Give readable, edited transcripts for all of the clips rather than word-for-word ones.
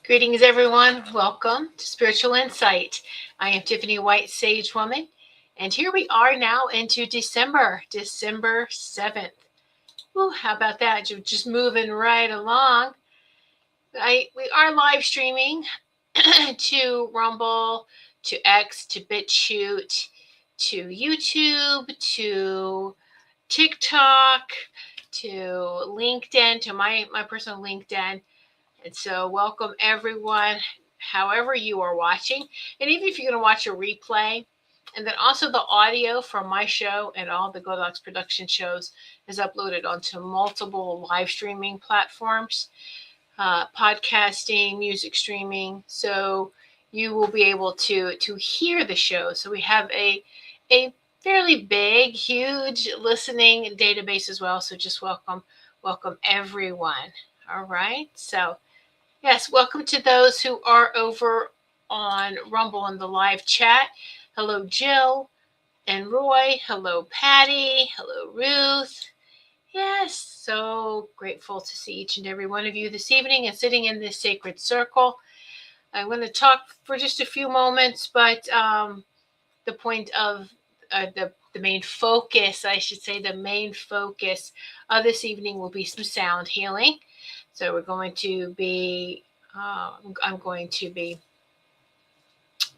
Greetings, everyone. Welcome to Spiritual Insight. I am Tiffany White, Sage Woman, and here we are now into December 7th. Ooh, how about that? Just moving right along. We are live streaming to Rumble, to X, to BitChute, to YouTube, to TikTok, to LinkedIn, to my personal LinkedIn. And so welcome everyone, however you are watching. And even if you're going to watch a replay, and then also the audio from my show and all the Goldylocks production shows is uploaded onto multiple live streaming platforms, podcasting, music streaming. So you will be able to hear the show. So we have a fairly big, huge listening database as well. So just welcome everyone. All right. So yes, welcome to those who are over on Rumble in the live chat. Hello, Jill and Roy. Hello, Patty. Hello, Ruth. Yes, so grateful to see each and every one of you this evening and sitting in this sacred circle. I'm going to talk for just a few moments, but the point of the main focus, I should say, the main focus of this evening will be some sound healing. So we're going to be, I'm going to be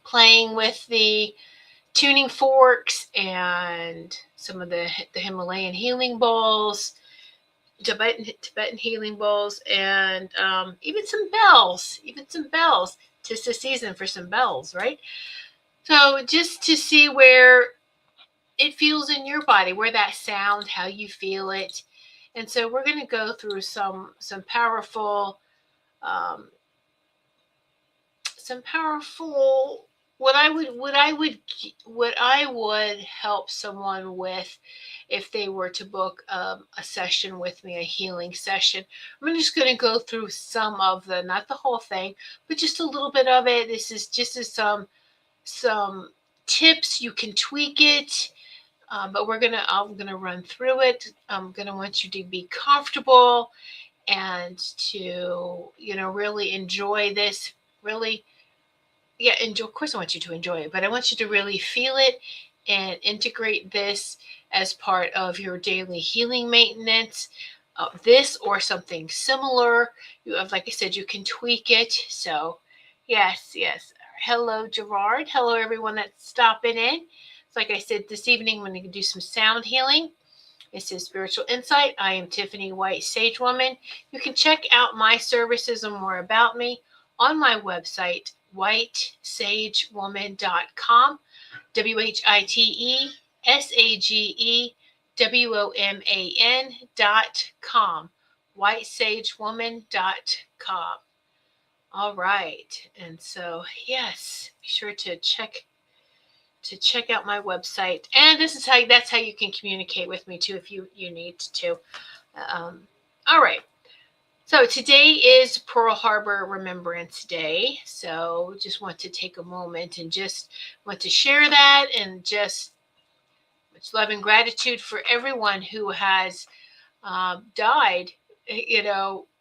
playing with the tuning forks and some of the Himalayan healing bowls, Tibetan healing bowls, and even some bells, Tis the season for some bells, right? So just to see where it feels in your body, where that sound, how you feel it. And so we're going to go through some powerful, what I would help someone with if they were to book a session with me, a healing session. I'm just going to go through some of the, not the whole thing, but just a little bit of it. This is just some tips. You can tweak it. But I'm gonna run through it. I'm gonna want you to be comfortable and to, really enjoy this. Really, yeah, enjoy. Of course, I want you to enjoy it, but I want you to really feel it and integrate this as part of your daily healing maintenance. This or something similar. You have, like I said, you can tweak it. So, yes. Hello, Gerard. Hello, everyone that's stopping in. Like I said, this evening I'm going to do some sound healing. This is Spiritual Insight. I am Tiffany White, Sage Woman. You can check out my services and more about me on my website, whitesagewoman.com, WHITESAGEWOMAN.com, whitesagewoman.com. All right. And so, yes, be sure to check out my website, and that's how you can communicate with me too if you need to. All right, so today is Pearl Harbor Remembrance Day, so just want to take a moment and just want to share that, and just much love and gratitude for everyone who has died,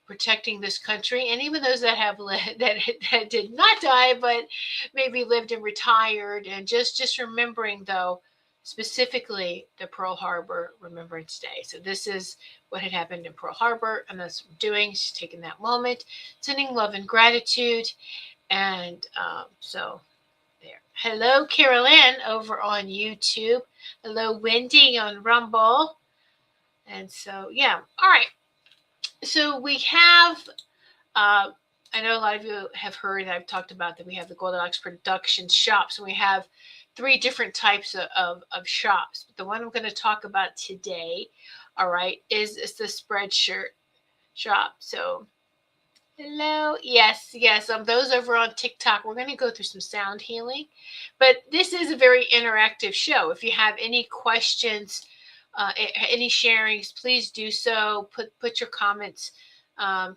protecting this country, and even those that have that did not die, but maybe lived and retired. And just remembering, though, specifically the Pearl Harbor Remembrance Day. So this is what had happened in Pearl Harbor, and that's what I'm doing. Just taking that moment, sending love and gratitude, and so there. Hello, Carol Ann over on YouTube. Hello, Wendy on Rumble. And so, yeah. All right. So we have, I know a lot of you have heard, I've talked about that we have the Goldylocks production shops, and we have 3 different types of shops. But the one I'm going to talk about today, all right, is the Spreadshirt shop. So, hello. Yes. Those over on TikTok, we're going to go through some sound healing. But this is a very interactive show. If you have any questions, any sharings, please do so. Put your comments, in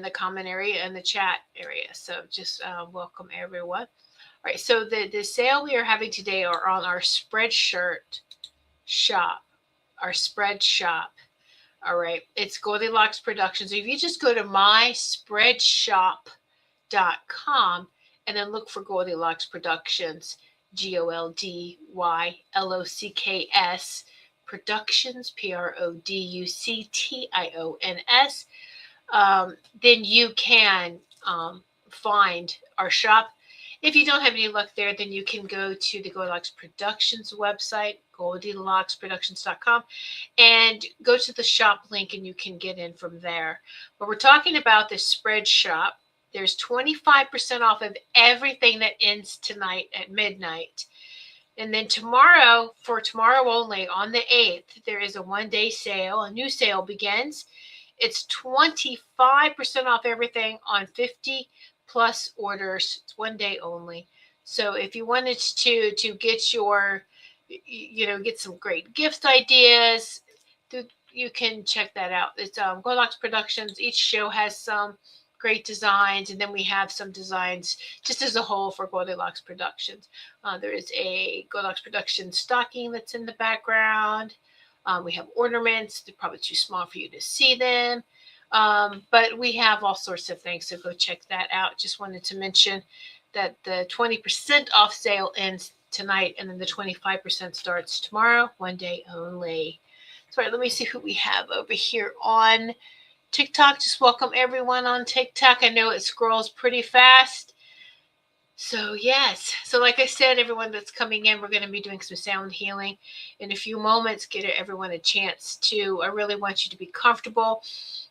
the comment area, in the chat area. So just welcome everyone. All right. So the sale we are having today are on our Spreadshirt shop, our spread shop. All right. It's Goldylocks Productions. So if you just go to my Spread Shop and then look for Goldylocks Productions, Goldylocks Productions, Productions. Then you can find our shop. If you don't have any luck there, then you can go to the Goldylocks Productions website, GoldylocksProductions.com, and go to the shop link and you can get in from there. But we're talking about the spread shop. There's 25% off of everything that ends tonight at midnight. And then tomorrow, for tomorrow only, on the 8th, there is a one-day sale. A new sale begins. It's 25% off everything on 50 plus orders. It's one day only. So if you wanted to get your, get some great gift ideas, you can check that out. It's Goldylocks Productions. Each show has some great designs, and then we have some designs just as a whole for Goldylocks Productions. There is a Goldylocks Productions stocking that's in the background. We have ornaments. They're probably too small for you to see them. But we have all sorts of things, so go check that out. Just wanted to mention that the 20% off sale ends tonight, and then the 25% starts tomorrow, one day only. So, all right, let me see who we have over here on TikTok. Just welcome everyone on TikTok. I know it scrolls pretty fast. So yes, so like I said, everyone that's coming in, we're going to be doing some sound healing in a few moments, get everyone a chance to, I really want you to be comfortable.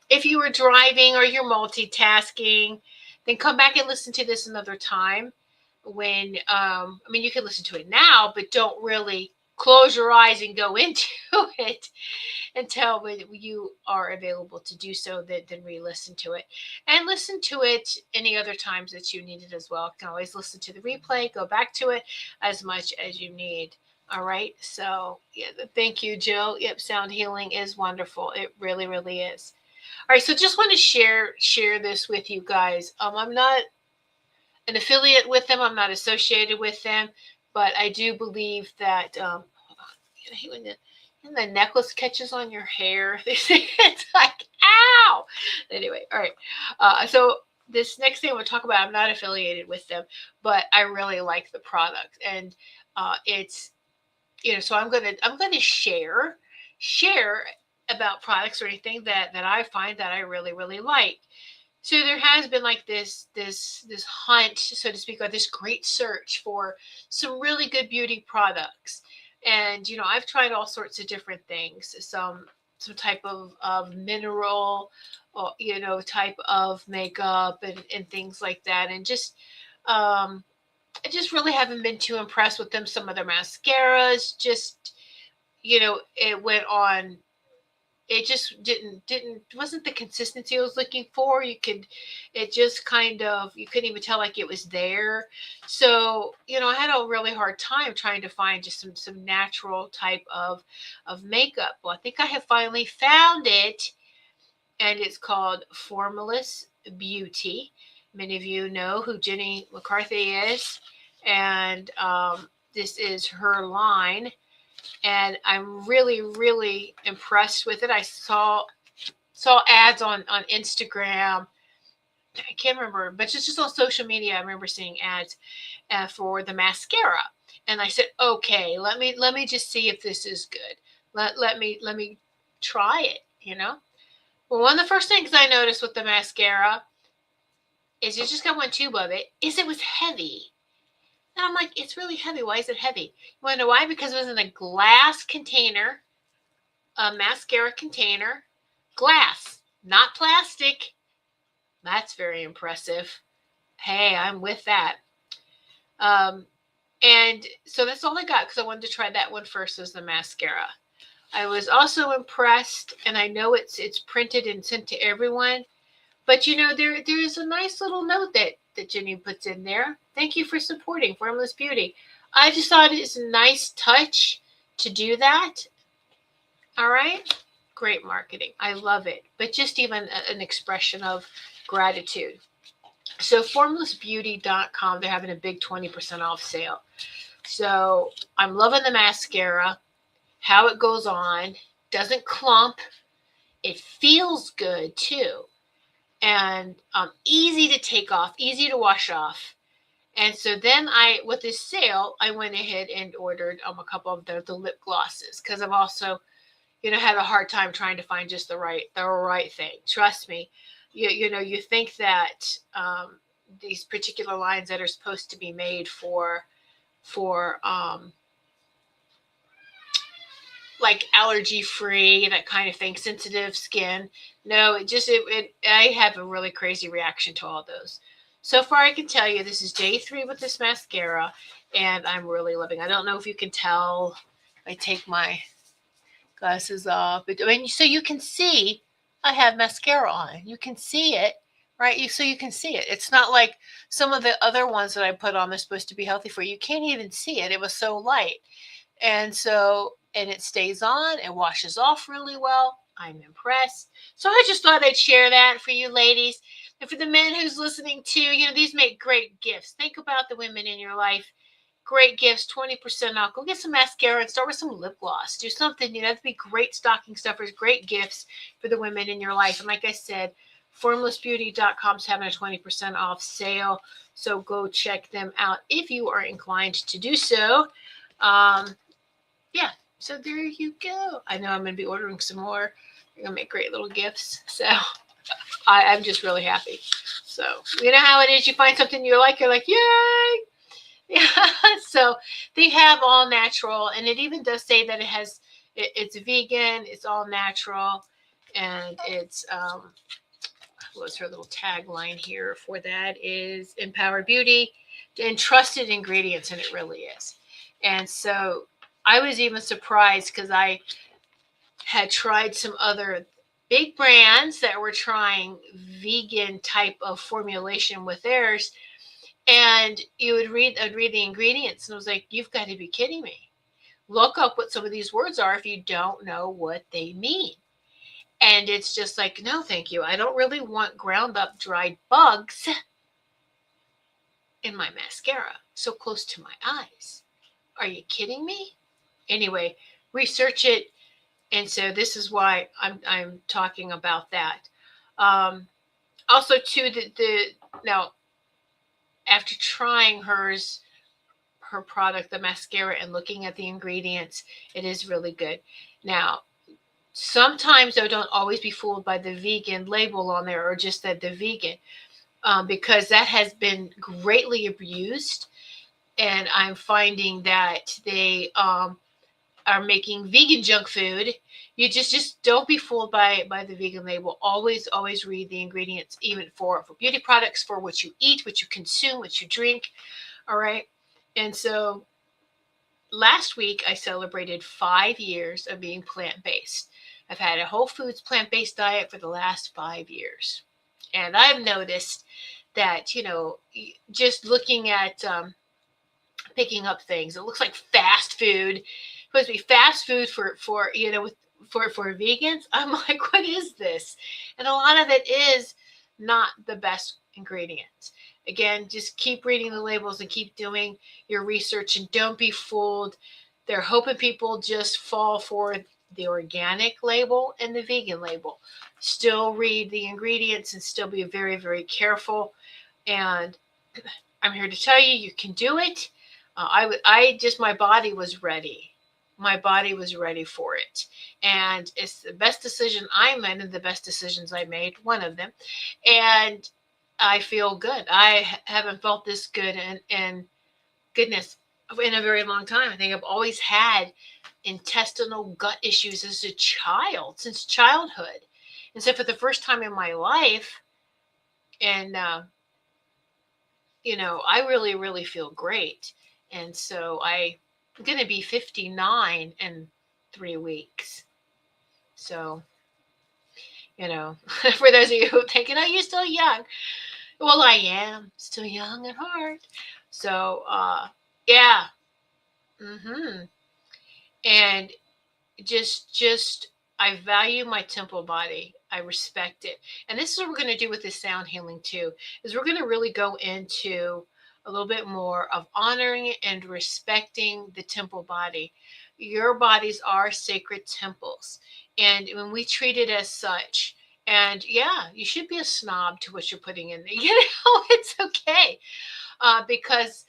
If you are driving or you're multitasking, then come back and listen to this another time when, you can listen to it now, but don't really close your eyes and go into it until when you are available to do so, then re-listen to it. And listen to it any other times that you need it as well. You can always listen to the replay, go back to it as much as you need. All right. So yeah, thank you, Jill. Yep, sound healing is wonderful. It really, really is. All right. So just want to share this with you guys. I'm not an affiliate with them. I'm not associated with them, but I do believe that when the necklace catches on your hair, it's like, ow. Anyway, all right. So this next thing we'll talk about, I'm not affiliated with them, but I really like the product, and it's, so I'm gonna share about products or anything that I find that I really, really like. So there has been like this hunt, so to speak, or this great search for some really good beauty products. And, I've tried all sorts of different things, some type of mineral, or, type of makeup and things like that. And just, I just really haven't been too impressed with them. Some of their mascaras, just, it went on. It just wasn't the consistency I was looking for. It just kind of, you couldn't even tell like it was there. So, I had a really hard time trying to find just some natural type of makeup. Well, I think I have finally found it, and it's called Formless Beauty. Many of you know who Jenny McCarthy is, and this is her line. And I'm really, really impressed with it. I saw ads on Instagram. I can't remember, but just on social media, I remember seeing ads for the mascara. And I said, okay, let me just see if this is good. Let me try it, Well, one of the first things I noticed with the mascara is you just got one tube of it, is it was heavy. And I'm like, it's really heavy. Why is it heavy? You want to know why? Because it was in a glass container, a mascara container, glass, not plastic. That's very impressive. Hey, I'm with that. And so that's all I got, because I wanted to try that one first, as the mascara. I was also impressed, and I know it's printed and sent to everyone, but there is a nice little note that Jenny puts in there. Thank you for supporting Formless Beauty. I just thought it's a nice touch to do that. All right. Great marketing. I love it. But just even an expression of gratitude. So formlessbeauty.com, they're having a big 20% off sale. So I'm loving the mascara, how it goes on, doesn't clump. It feels good too. and easy to take off, easy to wash off. And so then with this sale, I went ahead and ordered a couple of the lip glosses, because I've also, had a hard time trying to find just the right thing. Trust me, you think that these particular lines that are supposed to be made for like allergy free, that kind of thing, sensitive skin. No, I have a really crazy reaction to all those. So far, I can tell you this is day 3 with this mascara, and I'm really loving. I don't know if you can tell. I take my glasses off, but I mean, so you can see I have mascara on. You can see it, right? So you can see it. It's not like some of the other ones that I put on. They're supposed to be healthy for you. You can't even see it. It was so light. And it stays on, it washes off really well. I'm impressed. So I just thought I'd share that for you ladies. And for the men who's listening too, these make great gifts. Think about the women in your life. Great gifts, 20% off. Go get some mascara and start with some lip gloss. Do something, that'd be great stocking stuffers, great gifts for the women in your life. And like I said, formlessbeauty.com is having a 20% off sale. So go check them out if you are inclined to do so. Yeah, so there you go. I know I'm going to be ordering some more. They're going to make great little gifts. So I'm just really happy. So you know how it is. You find something you're like, yay! Yeah. So they have all natural, and it even does say that it's vegan, it's all natural, and it's what's her little tagline here for that is empowered beauty and trusted ingredients, and it really is. And so I was even surprised because I had tried some other big brands that were trying vegan type of formulation with theirs. And I'd read the ingredients, and I was like, you've got to be kidding me. Look up what some of these words are if you don't know what they mean. And it's just like, no, thank you. I don't really want ground up dried bugs in my mascara so close to my eyes. Are you kidding me? Anyway, research it. And so this is why I'm talking about that. Also, too, now after trying her product, the mascara, and looking at the ingredients, it is really good. Now, sometimes I don't always be fooled by the vegan label on there, or just that the vegan, because that has been greatly abused, and I'm finding that they are making vegan junk food. You just don't be fooled by the vegan label. Always read the ingredients, even for beauty products, for what you eat, what you consume, what you drink. All right. And so last week I celebrated 5 years of being plant-based. I've had a whole foods plant-based diet for the last 5 years. And I've noticed that, just looking at picking up things, it looks like fast food. It's supposed to be fast food for vegans. I'm like, what is this? And a lot of it is not the best ingredients. Again, just keep reading the labels and keep doing your research, and don't be fooled. They're hoping people just fall for the organic label and the vegan label. Still read the ingredients and still be very, very careful. And I'm here to tell you, you can do it. My body was ready. My body was ready for it. And it's the best decision I made, and the best decisions I made, one of them. And I feel good. I haven't felt this good and goodness in a very long time. I think I've always had intestinal gut issues as a child, since childhood. And so for the first time in my life, and I really, really feel great. And so I'm going to be 59 in 3 weeks. So, for those of you who are thinking, oh, you're still young. Well, I am still young at heart. So, yeah. And just, I value my temple body. I respect it. And this is what we're going to do with this sound healing too, is we're going to really go into a little bit more of honoring and respecting the temple body. Your bodies are sacred temples. And when we treat it as such, And yeah, you should be a snob to what you're putting in there. It's okay. Because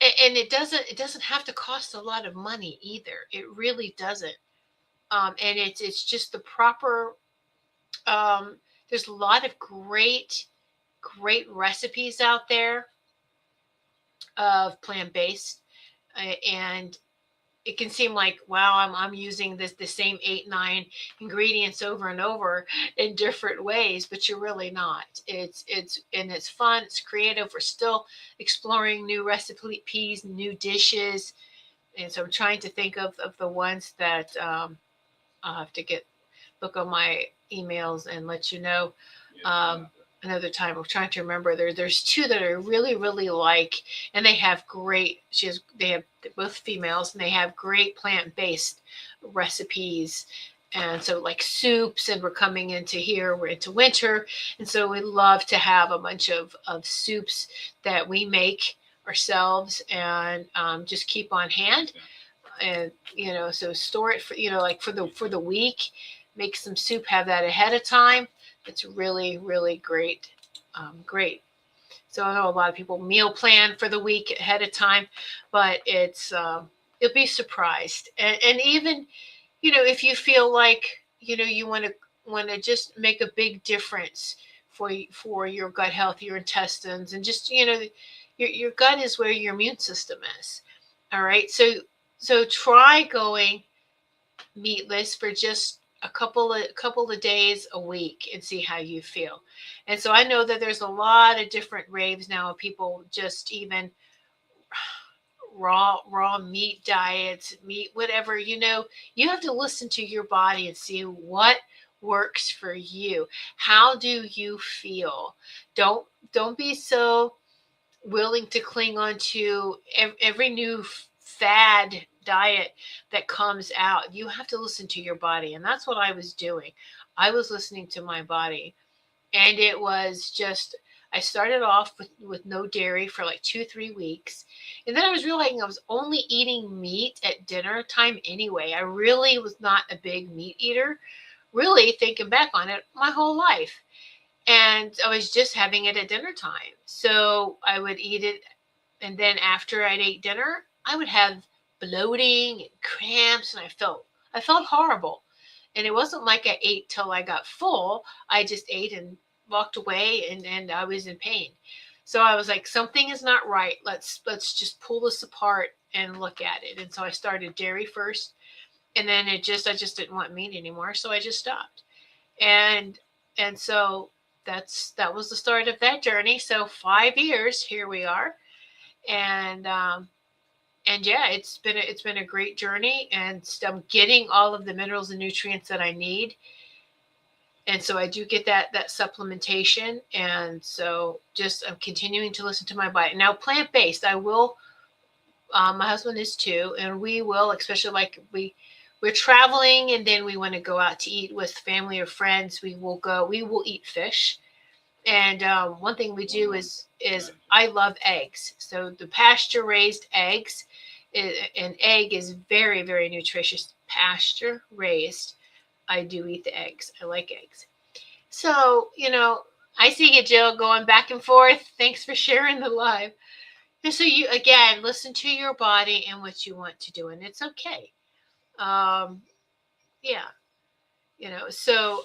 and it doesn't have to cost a lot of money either. It really doesn't. And it's just the proper um, there's a lot of great recipes out there of plant-based, and it can seem like, wow, I'm using the same 8 9 ingredients over and over in different ways, but you're really not. It's fun, it's creative. We're still exploring new recipes, new dishes, and so I'm trying to think of the ones that I'll have to look on my emails and let you know. Um, Another time. I'm trying to remember. There's two that I really like, and they have great. They have both females, and they have great plant based recipes. And so, like soups, and we're coming into here. We're into winter, and so we love to have a bunch of soups that we make ourselves and just keep on hand. And so store it for like for the week. Make some soup, have that ahead of time. It's really great. Great. So I know a lot of people meal plan for the week ahead of time, but you'll be surprised. And even if you feel like you want to just make a big difference for your gut health, your intestines, and just your gut is where your immune system is. All right, so try going meatless for just a couple of days a week and see how you feel. And so I know that there's a lot of different raves now of people just even raw meat diets, meat whatever. You have to listen to your body and see what works for you. How do you feel? Don't be so willing to cling on to every new fad diet that comes out. You have to listen to your body. And that's what I was doing. I was listening to my body. And it was just, I started off with no dairy for like 2 3 weeks. And then I was realizing I was only eating meat at dinner time anyway. I really was not a big meat eater, really thinking back on it my whole life. And I was just having it at dinner time. So I would eat it, and then after I'd ate dinner, I would have bloating and cramps, and I felt horrible. And it wasn't like I ate till I got full. I just ate and walked away, and I was in pain. So I was like, something is not right. Let's just pull this apart and look at it. And so I started dairy first, and then I just didn't want meat anymore, so I just stopped. And and so that was the start of that journey. So 5 years, here we are. And yeah, it's been a great journey, and I'm getting all of the minerals and nutrients that I need. And so I do get that supplementation, and so just I'm continuing to listen to my body. Now, plant based, I will. My husband is too, and we will, especially like we're traveling, and then we want to go out to eat with family or friends. We will eat fish. And one thing we do is I love eggs. So the pasture raised eggs, an egg is very nutritious. Pasture raised, I do eat the eggs. I like eggs. So I see you, Jill, going back and forth. Thanks for sharing the live. And so you again listen to your body and what you want to do, and it's okay. Um, yeah, so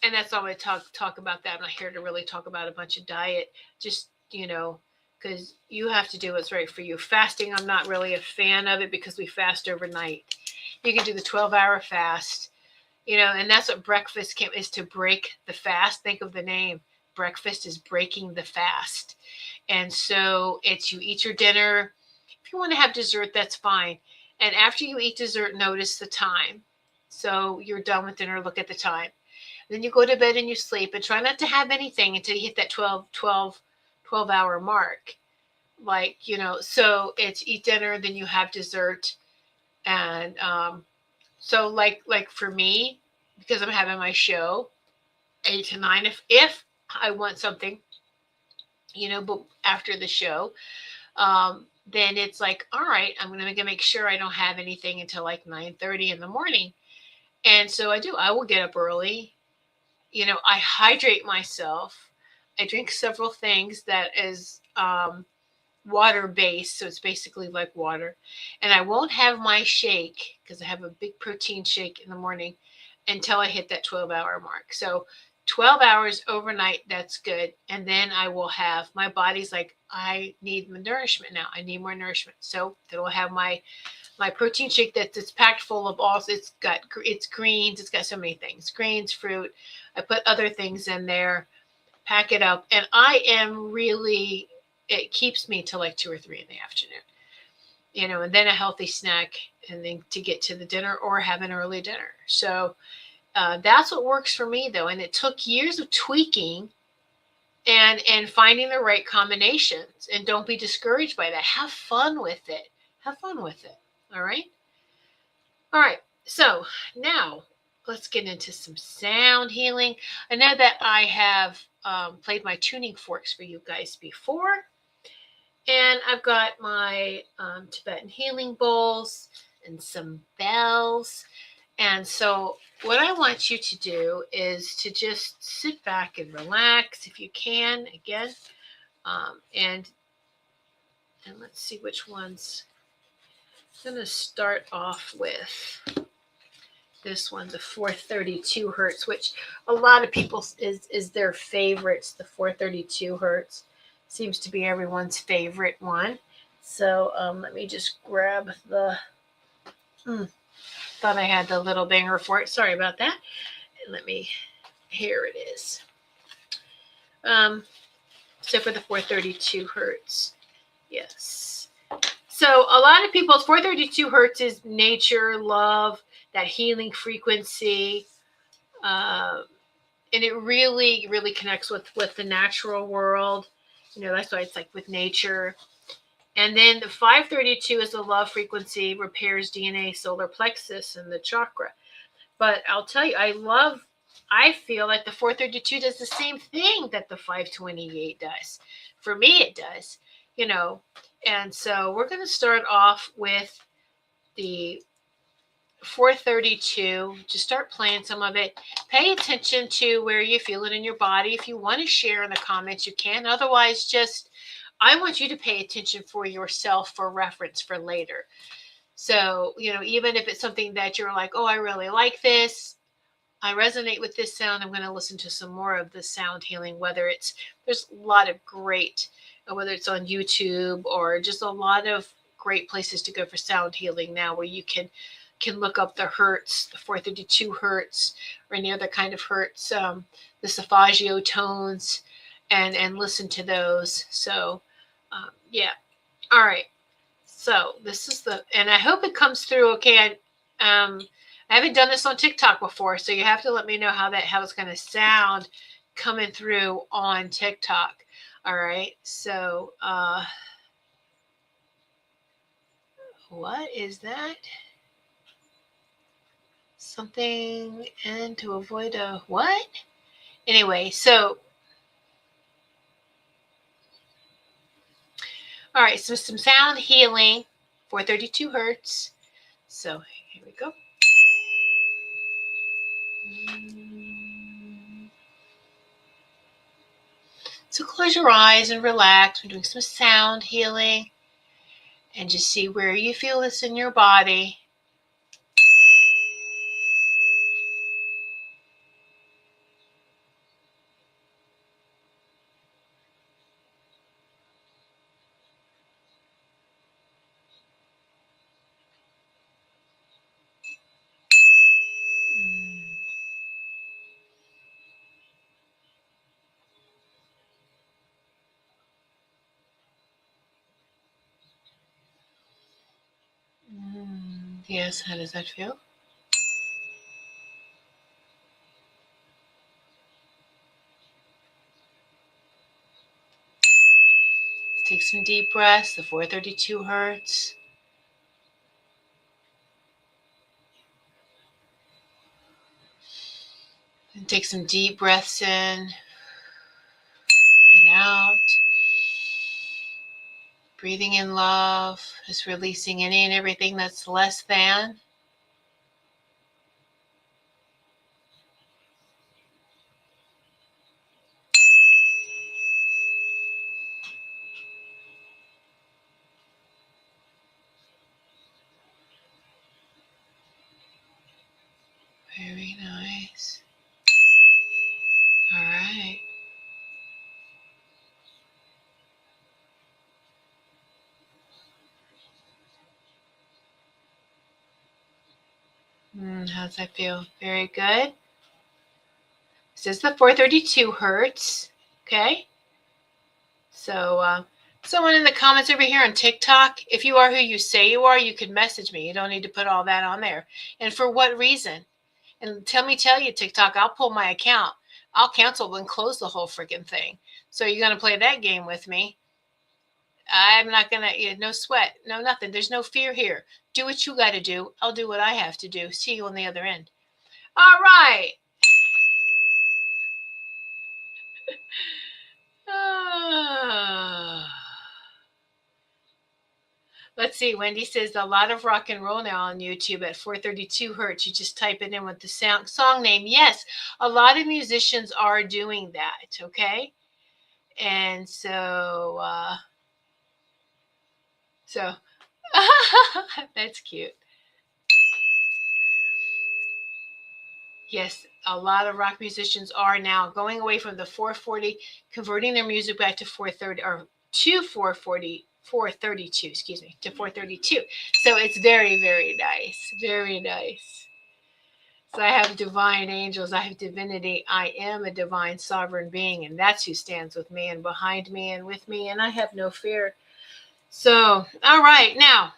and that's all I talk about that. I'm not here to really talk about a bunch of diet, just because you have to do what's right for you. Fasting, I'm not really a fan of it because we fast overnight. You can do the 12-hour fast, and that's what breakfast is, to break the fast. Think of the name. Breakfast is breaking the fast. And so it's, you eat your dinner. If you want to have dessert, that's fine. And after you eat dessert, notice the time. So you're done with dinner, look at the time. Then you go to bed and you sleep, and try not to have anything until you hit that 12-hour mark. Like, so it's eat dinner, then you have dessert. And so like for me, because I'm having my show 8 to 9, if I want something, but after the show, then it's like, all right, I'm going to make sure I don't have anything until like 9:30 in the morning. And so I do. I will get up early. I hydrate myself. I drink several things that is water based, so it's basically like water. And I won't have my shake because I have a big protein shake in the morning until I hit that 12-hour mark. So 12 hours overnight, that's good. And then I will have, my body's like, I need nourishment now. I need more nourishment. So then we'll have my protein shake that's packed full of all, it's greens, it's got so many things, greens, fruit. I put other things in there, pack it up, and I am really, it keeps me till like 2 or 3 in the afternoon, and then a healthy snack, and then to get to the dinner or have an early dinner. So that's what works for me though, and it took years of tweaking and finding the right combinations. And don't be discouraged by that. Have fun with it. Have fun with it. All right. All right. So now let's get into some sound healing. I know that I have played my tuning forks for you guys before. And I've got my Tibetan healing bowls and some bells. And so what I want you to do is to just sit back and relax if you can, again. And let's see which ones. I'm going to start off with this one, the 432 hertz, which a lot of people is their favorites. The 432 hertz seems to be everyone's favorite one. So let me just grab the, thought I had the little banger for it. Sorry about that. Here it is. So for the 432 hertz, yes. So a lot of people's 432 hertz is nature, love, that healing frequency. And it really, really connects with the natural world. That's why it's like with nature. And then the 532 is the love frequency, repairs DNA, solar plexus, and the chakra. But I'll tell you, I feel like the 432 does the same thing that the 528 does. For me, it does, And so we're going to start off with the 432. Just start playing some of it. Pay attention to where you feel it in your body. If you want to share in the comments, you can. Otherwise, I want you to pay attention for yourself for reference for later. So, even if it's something that you're like, oh, I really like this, I resonate with this sound, I'm going to listen to some more of the sound healing, there's a lot of great, whether it's on YouTube or just a lot of great places to go for sound healing now, where you can look up the hertz, the 432 hertz, or any other kind of hertz, the Solfeggio tones, and listen to those. So, yeah. All right. So this is and I hope it comes through okay. I haven't done this on TikTok before, so you have to let me know how it's going to sound coming through on TikTok. All right. So, what is that? Something and to avoid a what? Anyway, so all right, so some sound healing, 432 hertz. So here we go. So close your eyes and relax. We're doing some sound healing. And just see where you feel this in your body. Yes, how does that feel? Take some deep breaths, the 432 hertz. And take some deep breaths in and out. Breathing in love is releasing any and everything that's less than. Very nice. All right. How's that feel? Very good. This is the 432 hertz. Okay. So, someone in the comments over here on TikTok, if you are who you say you are, you could message me. You don't need to put all that on there. And for what reason? And tell you, TikTok, I'll pull my account. I'll cancel and close the whole freaking thing. So you're going to play that game with me? I'm not going to, no sweat, no nothing. There's no fear here. Do what you got to do. I'll do what I have to do. See you on the other end. All right. Let's see. Wendy says a lot of rock and roll now on YouTube at 432 hertz. You just type it in with the song name. Yes, a lot of musicians are doing that. Okay. And so that's cute. Yes, a lot of rock musicians are now going away from the 440, converting their music back to 430 or to 440, 432, excuse me, to 432. So it's very, very nice. Very nice. So I have divine angels, I have divinity, I am a divine sovereign being, and that's who stands with me and behind me and with me, and I have no fear. So, all right, now,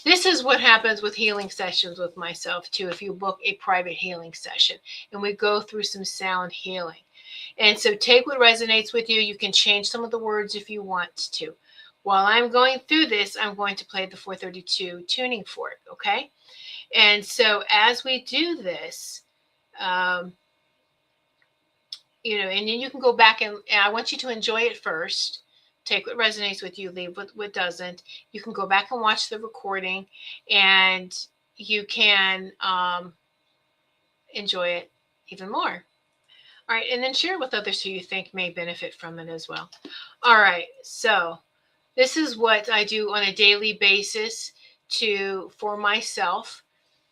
this is what happens with healing sessions with myself, too, if you book a private healing session, and we go through some sound healing. And so take what resonates with you. You can change some of the words if you want to. While I'm going through this, I'm going to play the 432 tuning fork, okay? And so as we do this, and then you can go back and I want you to enjoy it first. Take what resonates with you, leave what doesn't. You can go back and watch the recording, and you can enjoy it even more. All right, and then share with others who you think may benefit from it as well. All right, so this is what I do on a daily basis for myself,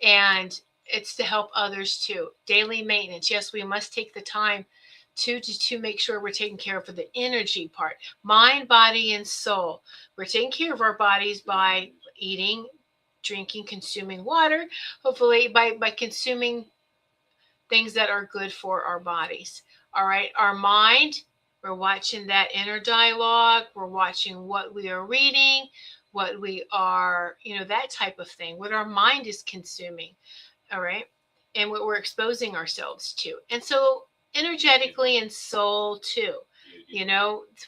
and it's to help others too. Daily maintenance. Yes, we must take the time to make sure we're taking care of the energy part, mind, body, and soul. We're taking care of our bodies by eating, drinking, consuming water, hopefully by consuming things that are good for our bodies. All right, our mind, we're watching that inner dialogue, we're watching what we are reading, what we are, that type of thing, what our mind is consuming. All right, and what we're exposing ourselves to. And so energetically and soul too.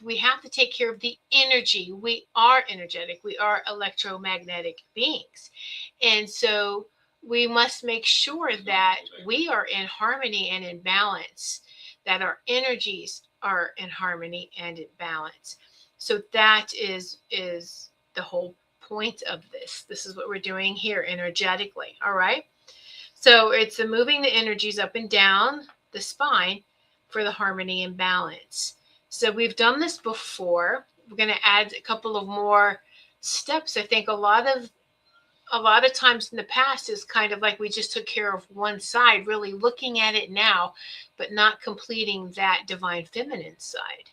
We have to take care of the energy. We are energetic. We are electromagnetic beings. And so we must make sure that we are in harmony and in balance, that our energies are in harmony and in balance. So that is the whole point of this. This is what we're doing here energetically. All right. So it's moving the energies up and down the spine for the harmony and balance. So we've done this before. We're going to add a couple of more steps. I think a lot of times in the past is kind of like we just took care of one side, really looking at it now, but not completing that divine feminine side.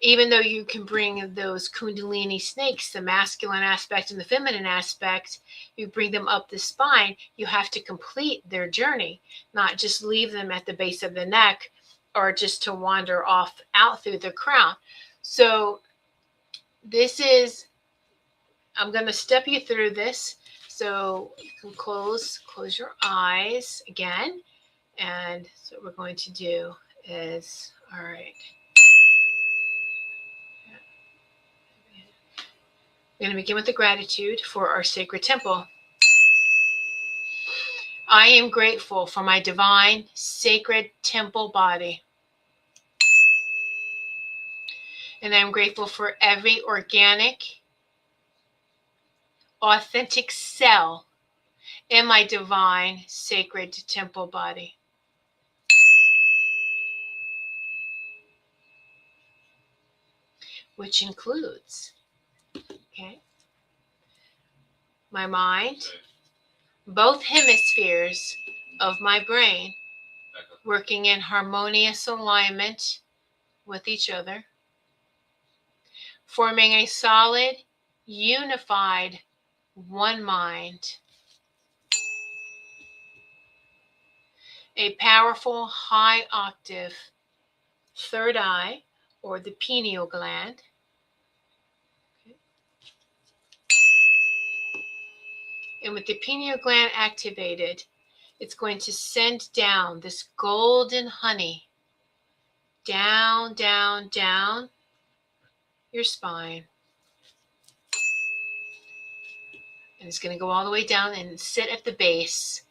Even though you can bring those kundalini snakes, the masculine aspect and the feminine aspect, you bring them up the spine, you have to complete their journey, not just leave them at the base of the neck or just to wander off out through the crown. So I'm going to step you through this. So you can close your eyes again. And so what we're going to do is, all right. We're going to begin with the gratitude for our sacred temple. I am grateful for my divine, sacred temple body. And I am grateful for every organic, authentic cell in my divine, sacred temple body. Which includes, my mind, both hemispheres of my brain working in harmonious alignment with each other, forming a solid, unified, one mind. A powerful, high octave third eye, or the pineal gland. Okay. And with the pineal gland activated, it's going to send down this golden honey down, down, down your spine. And it's going to go all the way down and sit at the base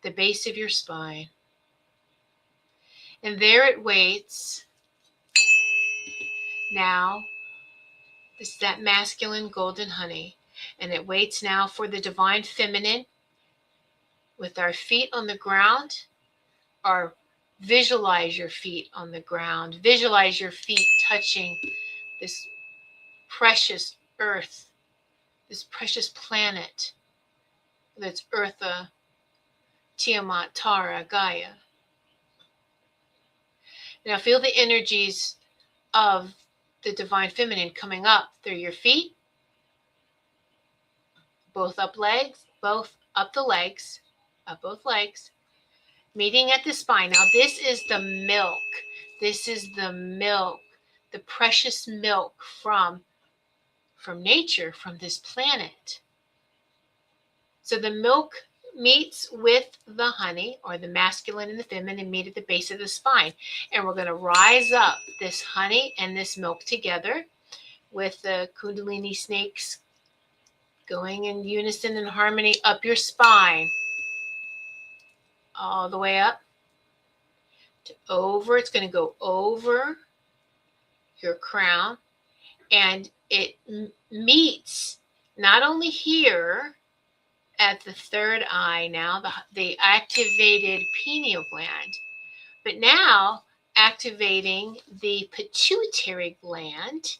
of your spine. And there it waits. Now, this is that masculine golden honey. And it waits now for the divine feminine with our feet on the ground, or visualize your feet on the ground. Visualize your feet touching this precious earth, this precious planet. That's Eartha, Tiamat, Tara, Gaia. Now feel the energies of the divine feminine coming up through your feet, both up the legs, up both legs, meeting at the spine. Now this is the milk. This is the milk, the precious milk from nature, from this planet. So the milk meets with the honey, or the masculine and the feminine meet at the base of the spine. And we're going to rise up this honey and this milk together with the Kundalini snakes going in unison and harmony up your spine, all the way up to over. It's going to go over your crown, and it meets not only here at the third eye, now the activated pineal gland, but now activating the pituitary gland,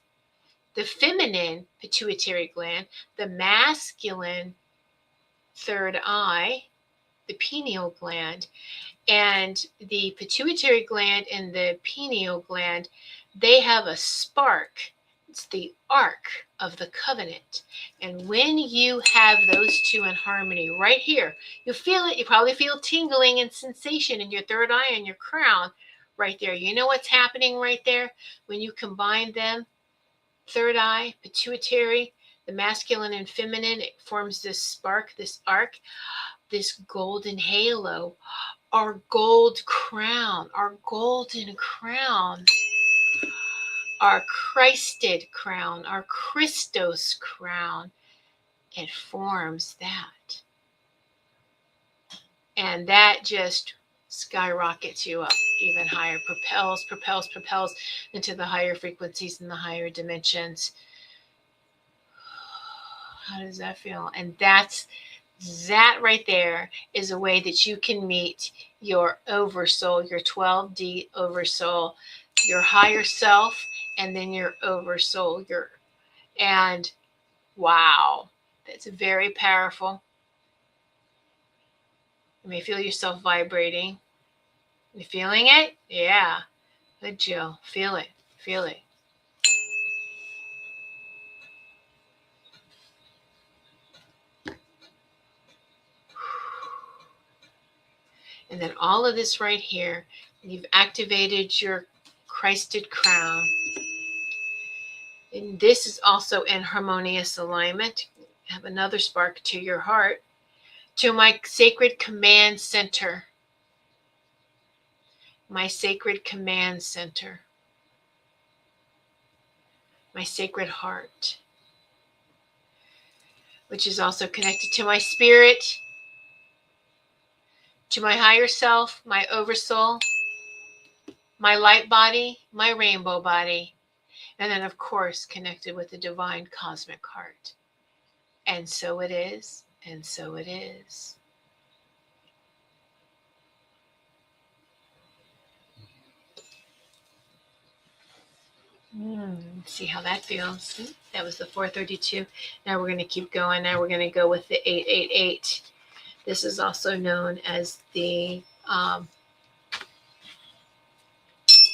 the feminine pituitary gland, the masculine third eye, the pineal gland. And the pituitary gland and the pineal gland, they have a spark. It's the arc of the covenant. And when you have those two in harmony right here, you feel it. You probably feel tingling and sensation in your third eye and your crown right there. You know what's happening right there? When you combine them, third eye, pituitary, the masculine and feminine, it forms this spark, this arc, this golden halo, our gold crown, our golden crown, our Christed crown, our Christos crown. It forms that. And that just skyrockets you up even higher, propels into the higher frequencies and the higher dimensions. How does that feel? And that right there is a way that you can meet your oversoul, your 12D oversoul, your higher self, and then your oversoul. And wow, that's very powerful. You may feel yourself vibrating. You feeling it? Yeah. Good, Jill. Feel it. Feel it. And then all of this right here, you've activated your Christed crown. And this is also in harmonious alignment. Have another spark to your heart, to my sacred command center. My sacred command center. My sacred heart, which is also connected to my spirit, to my higher self, my oversoul, my light body, my rainbow body, and then, of course, connected with the divine cosmic heart. And so it is, and so it is. See how that feels. That was the 432. Now we're going to keep going. Now we're going to go with the 888. This is also known as the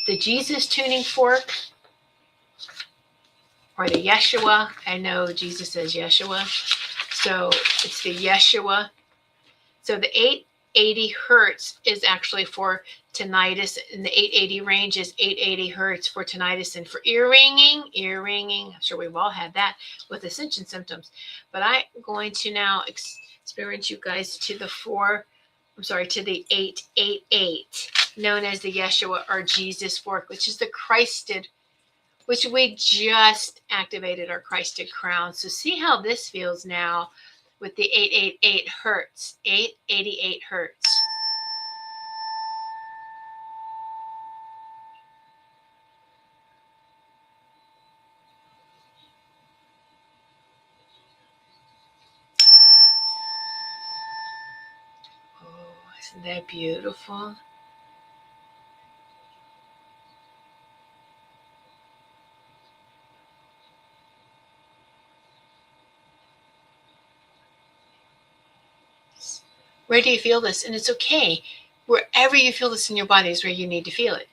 Jesus tuning fork, or the Yeshua. I know Jesus says Yeshua, so it's the Yeshua. So the 880 hertz is actually for tinnitus, and the 880 range is 880 hertz for tinnitus and for ear ringing. I'm sure we've all had that with ascension symptoms. But I'm going to now experience you guys to the 888, known as the Yeshua or Jesus fork, which is the Christed, which we just activated our Christed crown. So see how this feels now with the 888 hertz, 888 hertz. Oh, isn't that beautiful? Where do you feel this? And it's okay. Wherever you feel this in your body is where you need to feel it.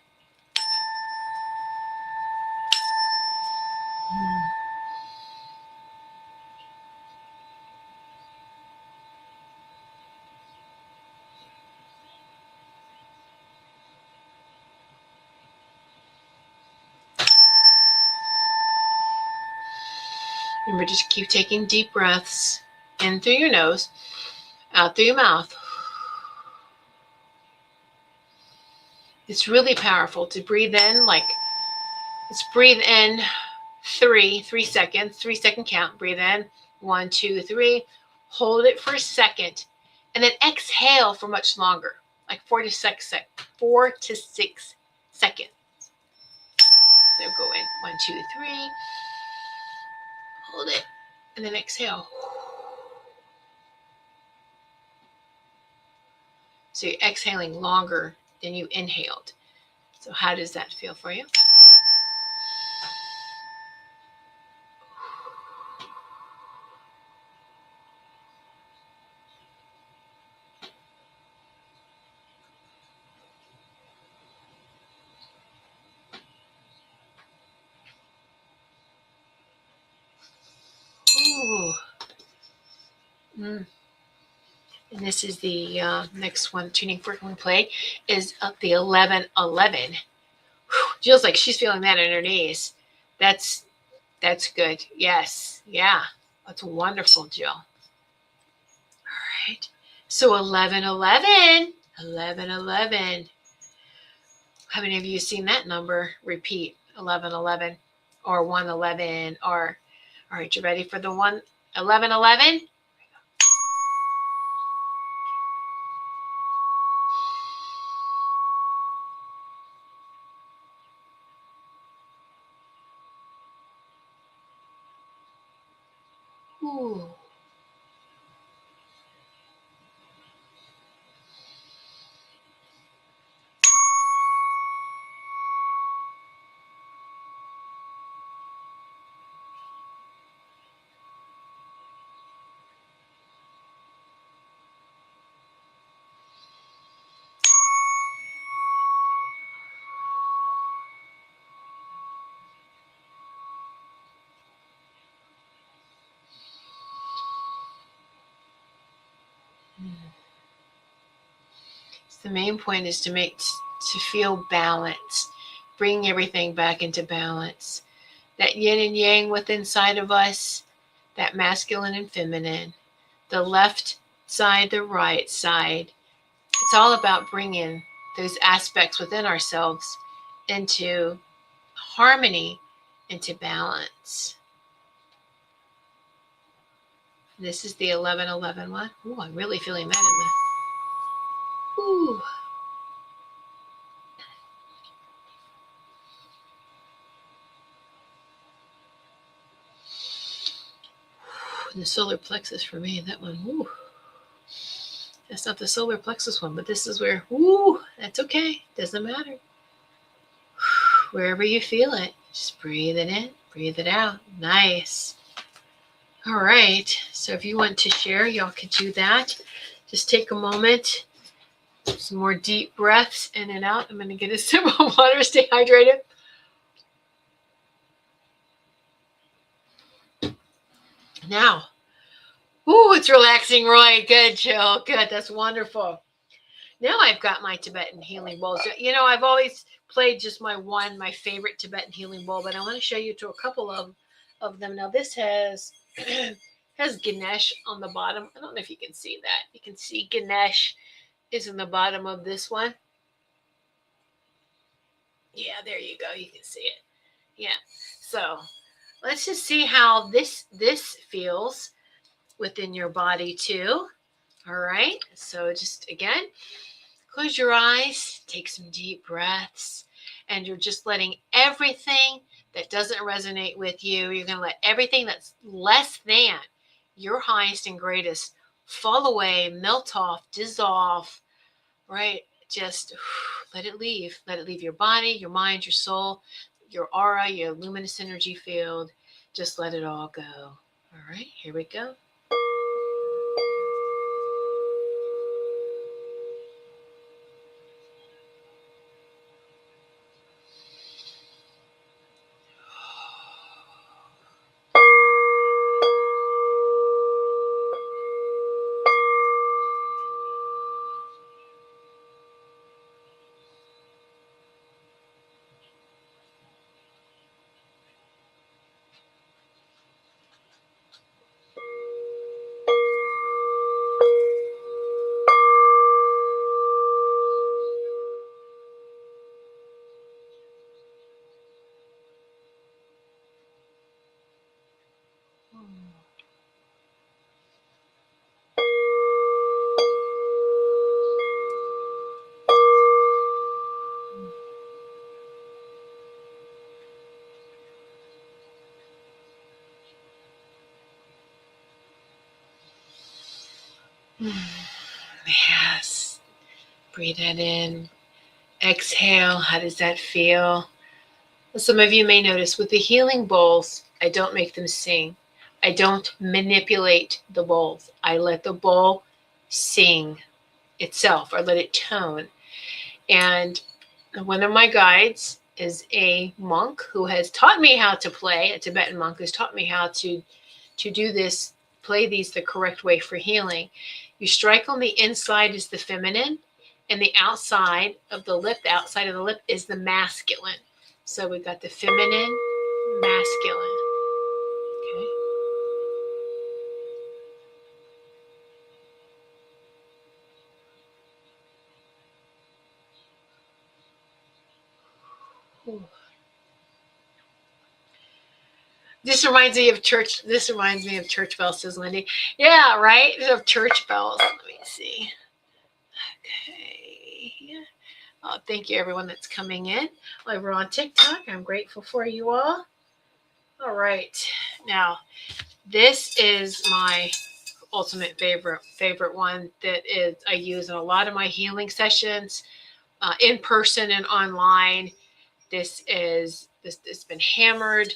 Remember, just keep taking deep breaths in through your nose, out through your mouth. It's really powerful to breathe in, let's breathe in 3 seconds, 3-second count. Breathe in, 1, 2, 3. Hold it for a second, and then exhale for much longer, like 4 to 6 seconds. Then go in, 1, 2, 3. Hold it, and then exhale. So you're exhaling longer than you inhaled. So how does that feel for you? Ooh. And this is the next one, tuning fork we play, is the 1111. Jill's like, she's feeling that in her knees. That's good. Yes. Yeah. That's wonderful, Jill. All right. So 1111. 1111. How many of you seen that number repeat? 1111 or 111 or, all right, you ready for the 1111? Ooh. The main point is to feel balance, bring everything back into balance. That yin and yang within inside of us, that masculine and feminine, the left side, the right side. It's all about bringing those aspects within ourselves into harmony, into balance. This is the 1111 one. Ooh, I'm really feeling that in the. Ooh. The solar plexus for me, that one. Ooh. That's not the solar plexus one, but this is where, ooh, that's okay. Doesn't matter. Wherever you feel it, just breathe it in, breathe it out. Nice. All right. So if you want to share, y'all could do that. Just take a moment, some more deep breaths in and out. I'm going to get a sip of water, stay hydrated. Now, ooh, it's relaxing, Roy. Good, Jill. Good. That's wonderful. Now I've got my Tibetan healing bowls. You know, I've always played just my favorite Tibetan healing bowl, but I want to show you to a couple of them. Now this has has Ganesh on the bottom. I don't know if you can see that. You can see Ganesh is in the bottom of this one. Yeah, there you go. You can see it. Yeah. So let's just see how this feels within your body too. All right. So just again, close your eyes, take some deep breaths, and you're just letting everything that doesn't resonate with you, you're going to let everything that's less than your highest and greatest fall away, melt off, dissolve, right? Just let it leave. Let it leave your body, your mind, your soul, your aura, your luminous energy field. Just let it all go. All right, here we go. Yes. Breathe that in. Exhale. How does that feel? Some of you may notice with the healing bowls, I don't make them sing. I don't manipulate the bowls. I let the bowl sing itself or let it tone. And one of my guides is a monk who has taught me how to play, a Tibetan monk who's taught me how to do this, play these the correct way for healing. You strike on the inside is the feminine, and the outside of the lip, the outside of the lip is the masculine. So we've got the feminine, masculine. Okay. This reminds me of church. This reminds me of church bells, says Lindy. Yeah, right? Of church bells. Let me see. Okay. Oh, thank you, everyone that's coming in. Over on TikTok, I'm grateful for you all. All right. Now, this is my ultimate favorite one that is I use in a lot of my healing sessions, in person and online. This has been hammered.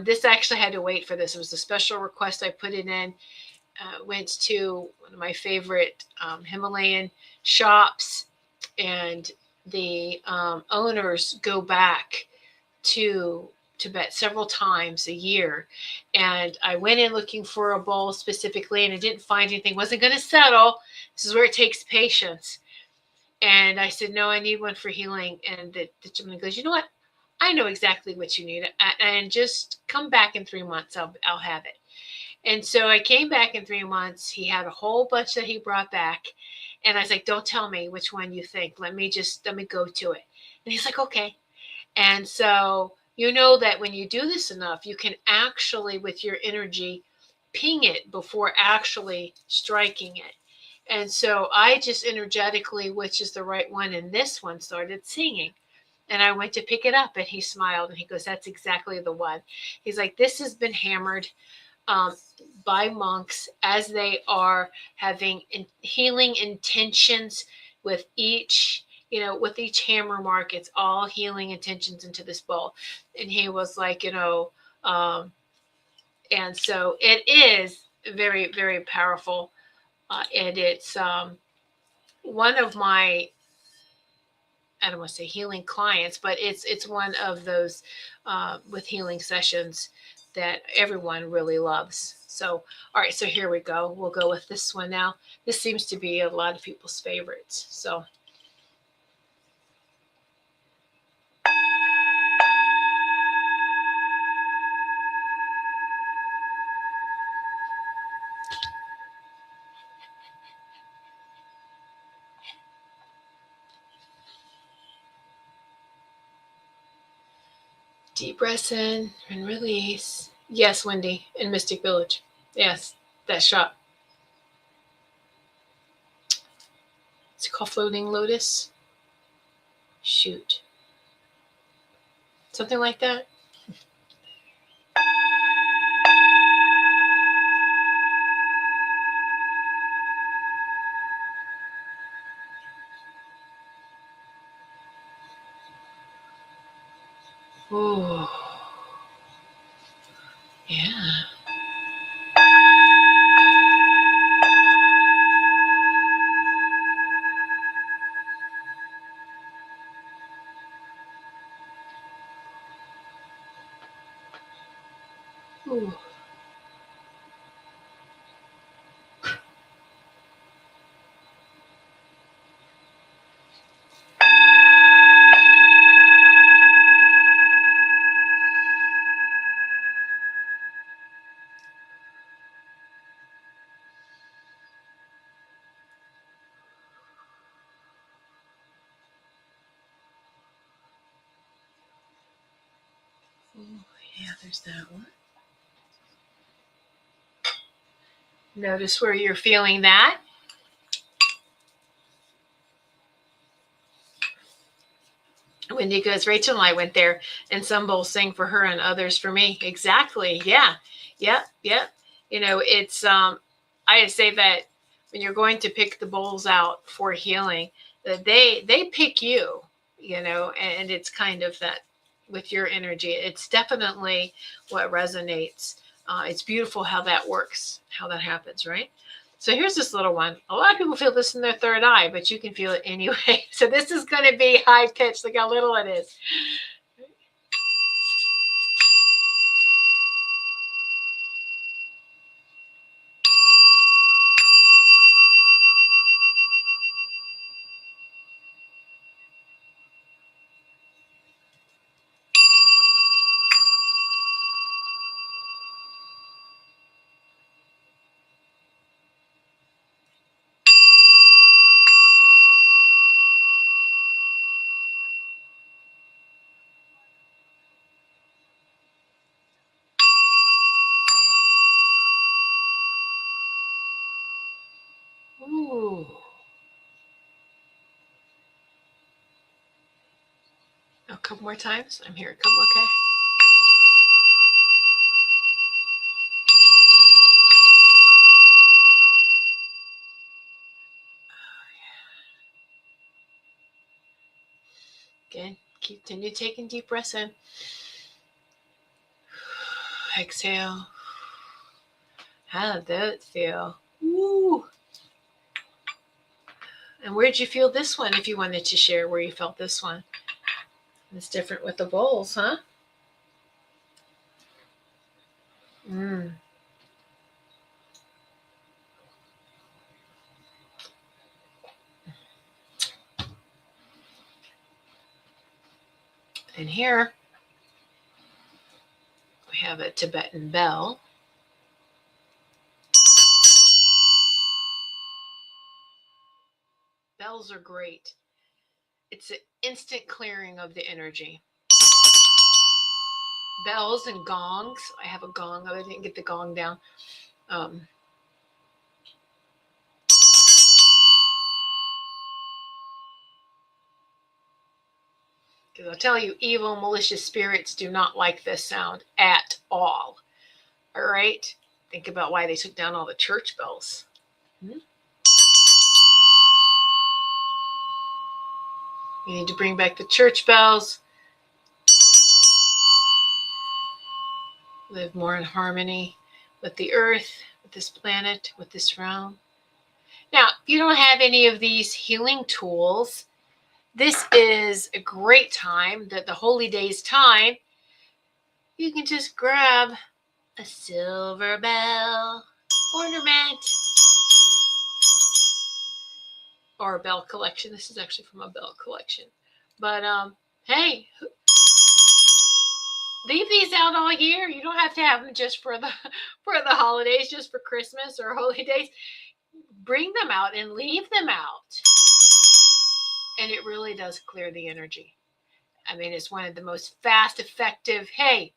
This actually had to wait for this. It was a special request. I put it in. Went to one of my favorite Himalayan shops, and the owners go back to Tibet several times a year. And I went in looking for a bowl specifically, and I didn't find anything. Wasn't going to settle. This is where it takes patience. And I said, no, I need one for healing. And the gentleman goes, you know what? I know exactly what you need, and just come back in 3 months. I'll have it. And so I came back in 3 months. He had a whole bunch that he brought back, and I was like, "Don't tell me which one you think. Let me go to it." And he's like, "Okay." And so you know that when you do this enough, you can actually, with your energy, ping it before actually striking it. And so I just energetically, which is the right one, and this one started singing. And I went to pick it up, and he smiled, and he goes, "That's exactly the one." He's like, "This has been hammered by monks as they are having healing intentions with each, with each hammer mark. It's all healing intentions into this bowl." And he was like, and so it is very, very powerful. And it's one of my, I don't want to say healing clients, but it's one of those with healing sessions that everyone really loves. So, all right, so here we go. We'll go with this one now. This seems to be a lot of people's favorites. So, deep breaths in and release. Yes, Wendy, in Mystic Village. Yes, that shot. It's called Floating Lotus. Shoot. Something like that. Ooh. Yeah. Ooh. Ooh, yeah, there's that one. Notice where you're feeling that. Wendy goes, Rachel and I went there, and some bowls sang for her and others for me. Exactly. Yeah. Yep. Yep. You know, it's I say that when you're going to pick the bowls out for healing, that they pick you, you know, and it's kind of that with your energy. It's definitely what resonates. It's beautiful how that works, how that happens, right? So here's this little one. A lot of people feel this in their third eye, but you can feel it anyway. So this is going to be high pitched. Look how little it is. Ooh. A couple more times. I'm here. A couple. Okay. Again, continue taking deep breaths in. Exhale. How did that feel? Ooh. And where'd you feel this one if you wanted to share where you felt this one? It's different with the bowls, huh? Mm. And here we have a Tibetan bell. Bells are great. It's an instant clearing of the energy. Bells and gongs. I have a gong. I didn't get the gong down. Because I'll tell you, evil, malicious spirits do not like this sound at all. All right? Think about why they took down all the church bells. You need to bring back the church bells. Live more in harmony with the earth, with this planet, with this realm. Now, if you don't have any of these healing tools, this is a great time, the holy days time. You can just grab a silver bell ornament or a bell collection. This is actually from a bell collection. But hey, leave these out all year. You don't have to have them just for the holidays, just for Christmas or holy days. Bring them out and leave them out. And it really does clear the energy. I mean, it's one of the most fast, effective, hey,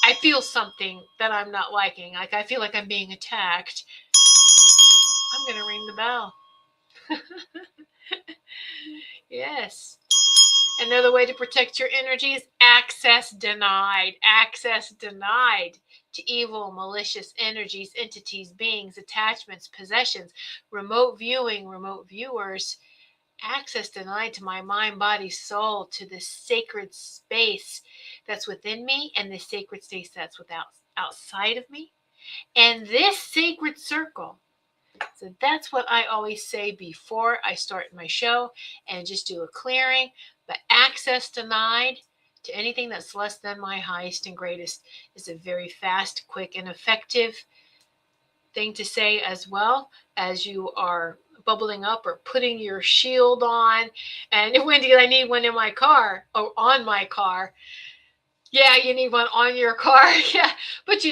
I feel something that I'm not liking. Like I feel like I'm being attacked. I'm going to ring the bell. Yes. Another way to protect your energy is access denied. Access denied to evil, malicious energies, entities, beings, attachments, possessions, remote viewing, remote viewers. Access denied to my mind, body, soul, to the sacred space that's within me and the sacred space that's outside of me. And this sacred circle. So that's what I always say before I start my show and just do a clearing. But access denied to anything that's less than my highest and greatest is a very fast, quick, and effective thing to say, as well as you are bubbling up or putting your shield on. And when do I need one in my car or on my car? Yeah, you need one on your car. Yeah, but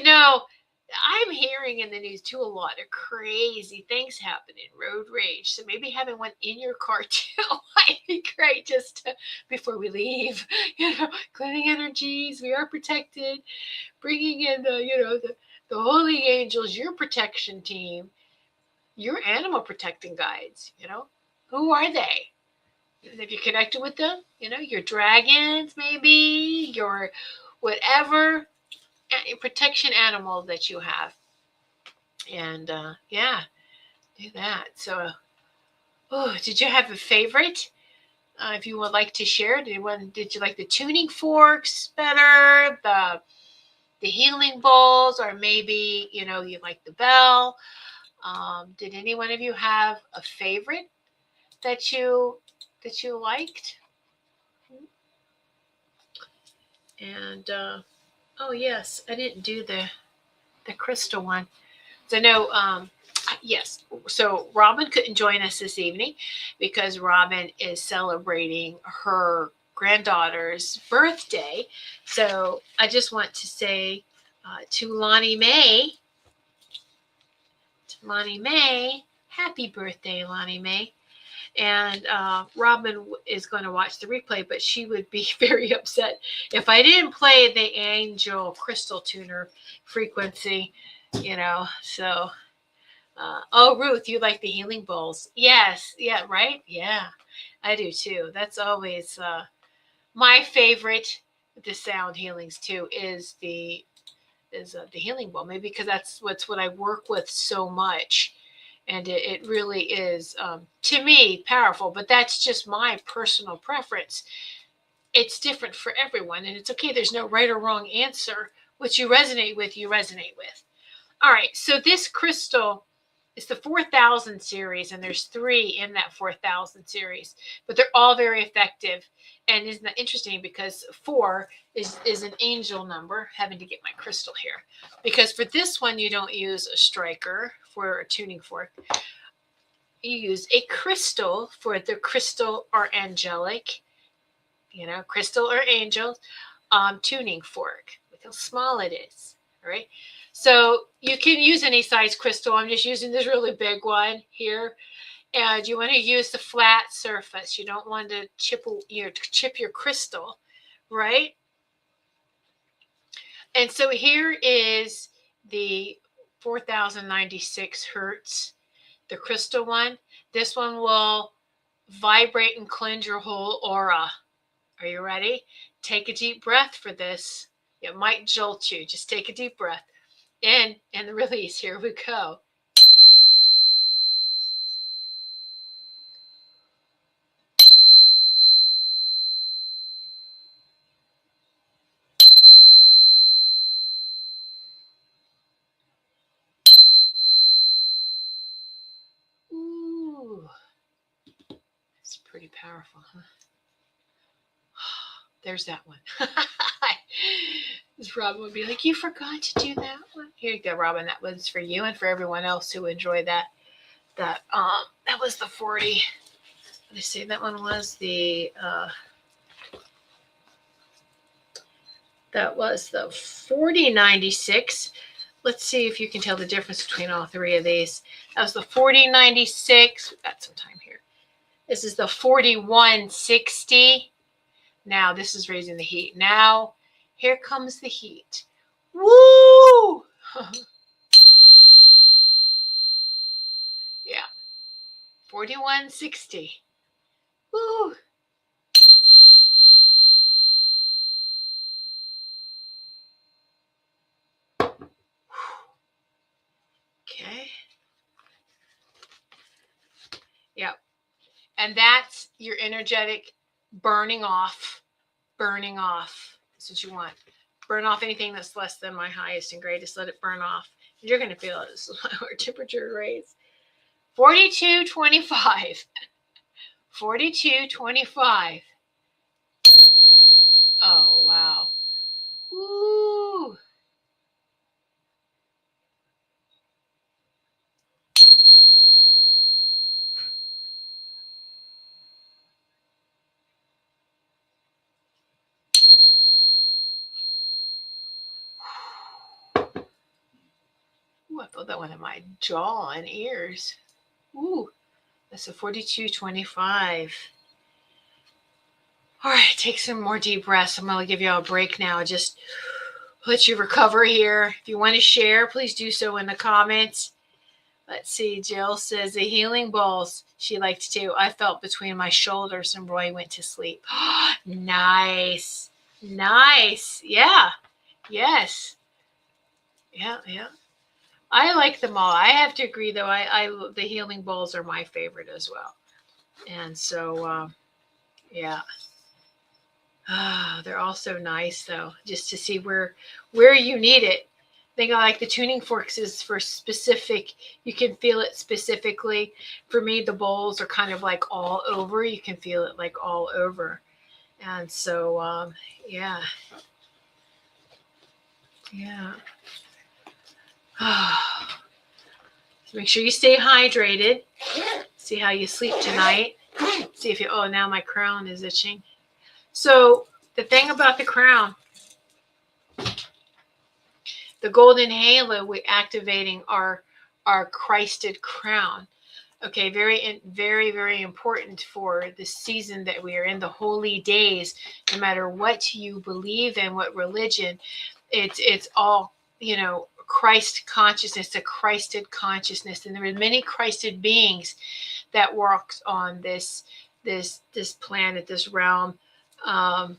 I'm hearing in the news too a lot of crazy things happening, road rage. So maybe having one in your car too might be great, just before we leave. Cleaning energies. We are protected. Bringing in the holy angels, your protection team, your animal protecting guides. Who are they? If you connected with them, your dragons, maybe your whatever protection animal that you have. And yeah, do that. So, did you have a favorite? If you would like to share, did you like the tuning forks better, the healing bowls, or maybe you like the bell? Did any one of you have a favorite that you liked? And oh yes, I didn't do the crystal one. So no, yes. So Robin couldn't join us this evening because Robin is celebrating her granddaughter's birthday. So I just want to say to Lonnie Mae, happy birthday, Lonnie Mae. And Robin is going to watch the replay, but she would be very upset if I didn't play the angel crystal tuner frequency, So, oh, Ruth, you like the healing bowls? Yes, yeah, right? Yeah, I do too. That's always my favorite. The sound healings too is the healing bowl, maybe because that's what I work with so much. And it really is, to me, powerful. But that's just my personal preference. It's different for everyone. And it's okay. There's no right or wrong answer. What you resonate with, you resonate with. All right. So this crystal is the 4000 series. And there's 3 in that 4000 series. But they're all very effective. And isn't that interesting? Because 4 is an angel number. Having to get my crystal here. Because for this one, you don't use a striker for a tuning fork. You use a crystal for the crystal or angelic, crystal or angel tuning fork. Look how small it is. All right. So you can use any size crystal. I'm just using this really big one here. And you want to use the flat surface. You don't want to chip your crystal, right? And so here is the 4096 hertz, the crystal one. This one will vibrate and cleanse your whole aura. Are you ready? Take a deep breath for this. It might jolt you. Just take a deep breath. In and release. Here we go. pretty powerful, huh? There's that one. This Robin would be like, you forgot to do that one. Here you go, Robin. That one's for you and for everyone else who enjoyed that. That was the 40. Let me see. That one was the that was the 4096. Let's see if you can tell the difference between all three of these. That was the 4096. We've got some time here. This is the 4160. Now this is raising the heat. Now here comes the heat. Woo! Yeah. 4160. Woo! Okay. Yep. And that's your energetic burning off. Burning off. That's what you want. Burn off anything that's less than my highest and greatest. Let it burn off. And you're going to feel it as our temperature raise. 4225. 4225. Oh, wow. Woo! Ooh, I felt that one in my jaw and ears. Ooh, that's a 4225. All right, take some more deep breaths. I'm going to give you all a break now. Just let you recover here. If you want to share, please do so in the comments. Let's see. Jill says the healing balls she liked too. I felt between my shoulders and Roy went to sleep. Nice. Nice. Yeah. Yes. Yeah. Yeah. I like them all. I have to agree, though. The healing balls are my favorite as well. And so, yeah. They're all so nice, though, just to see where you need it. I think I like the tuning forks is for specific. You can feel it specifically. For me, the bowls are kind of like all over. You can feel it like all over. And so, yeah. Yeah. Make sure you stay hydrated. See how you sleep tonight. See if you, oh, now my crown is itching. So the thing about the crown, the golden halo, we're activating our Christed crown. Okay, very, very, very important for the season that we are in, the holy days. No matter what you believe in, what religion, it's all, Christ consciousness, a Christed consciousness, and there are many Christed beings that walks on this planet, this realm, are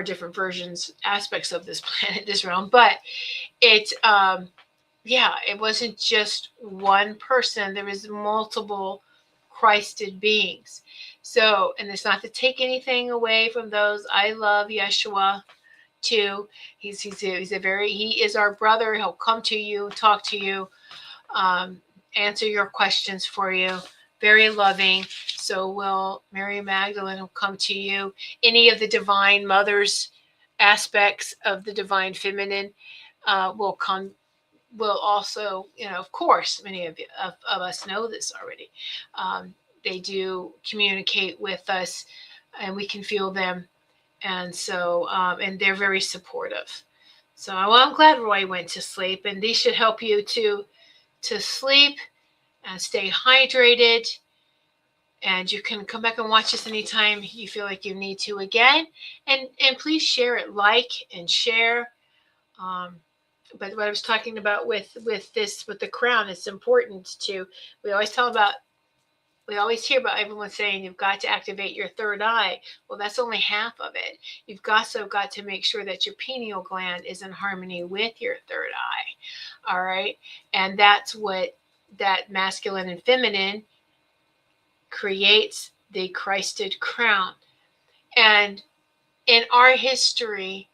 different versions, aspects of this planet, this realm, but it wasn't just one person. There was multiple Christed beings. So, and it's not to take anything away from those. I love Yeshua too. He is our brother. He'll come to you, talk to you, answer your questions for you. Very loving. So will Mary Magdalene will come to you. Any of the divine mothers aspects of the divine feminine will also, of course, many of us know this already. They do communicate with us and we can feel them. And so, and they're very supportive. So, I'm glad Roy went to sleep, and these should help you to sleep and stay hydrated. And you can come back and watch this anytime you feel like you need to again. And please share it, like and share. But what I was talking about with the crown, it's important to, we always hear about everyone saying you've got to activate your third eye. Well, that's only half of it. You've also got to make sure that your pineal gland is in harmony with your third eye. All right. And that's what that masculine and feminine creates, the Christed crown. And in our history,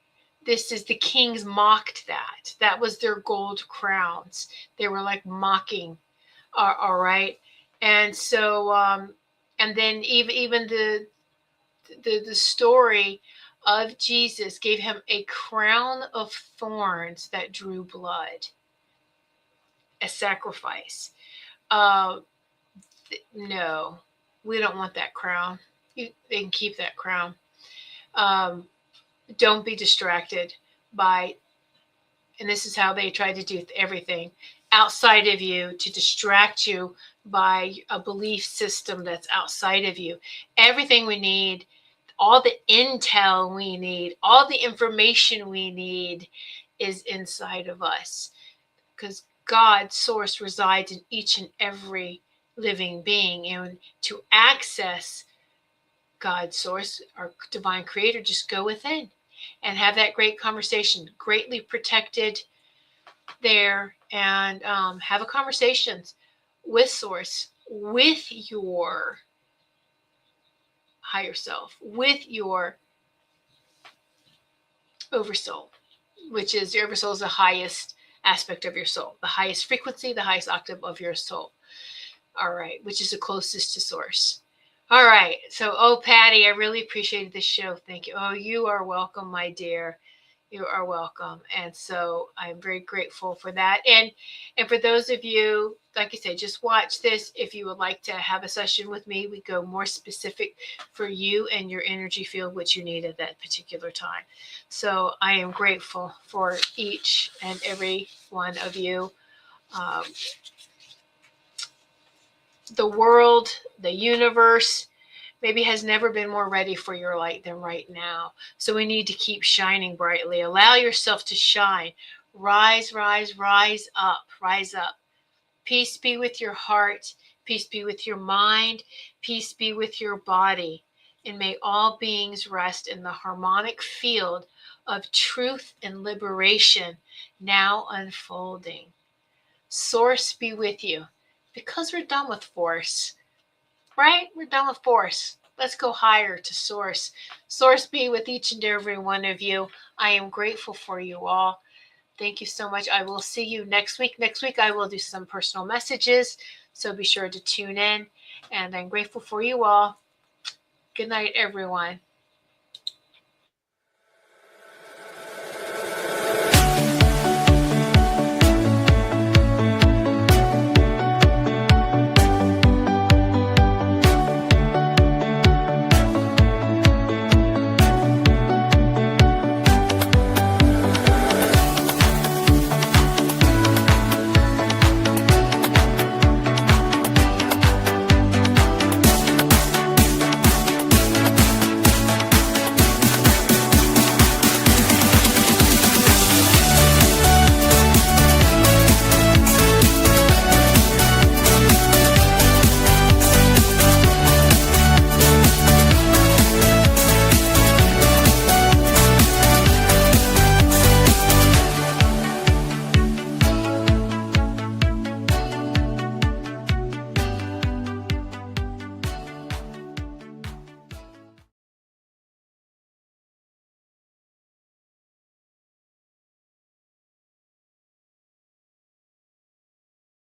this is the kings mocked that. That was their gold crowns. They were like mocking. All right. And so, And then even the story of Jesus gave him a crown of thorns that drew blood, a sacrifice. Uh, no, we don't want that crown. They can keep that crown. Um, don't be distracted by, and this is how they try to do everything outside of you to distract you by a belief system that's outside of you. Everything we need, all the intel we need, all the information we need is inside of us, because God, source, resides in each and every living being. And to access God, source, our divine creator, just go within and have that great conversation, greatly protected there, and have a conversations with source, with your higher self, with your oversoul, which is your oversoul is the highest aspect of your soul, the highest frequency, the highest octave of your soul. All right, which is the closest to source. All right. So, Patty, I really appreciated this show. Thank you. Oh, you are welcome, my dear. You are welcome. And so I'm very grateful for that. And for those of you, like I said, just watch this. If you would like to have a session with me, we go more specific for you and your energy field, which you need at that particular time. So I am grateful for each and every one of you. Um, the world, the universe, maybe has never been more ready for your light than right now. So we need to keep shining brightly. Allow yourself to shine. Rise, rise, rise up, rise up. Peace be with your heart. Peace be with your mind. Peace be with your body. And may all beings rest in the harmonic field of truth and liberation now unfolding. Source be with you, because we're done with force. Right? We're done with force. Let's go higher to source. Source be with each and every one of you. I am grateful for you all. Thank you so much. I will see you next week. Next week, I will do some personal messages. So be sure to tune in. And I'm grateful for you all. Good night, everyone.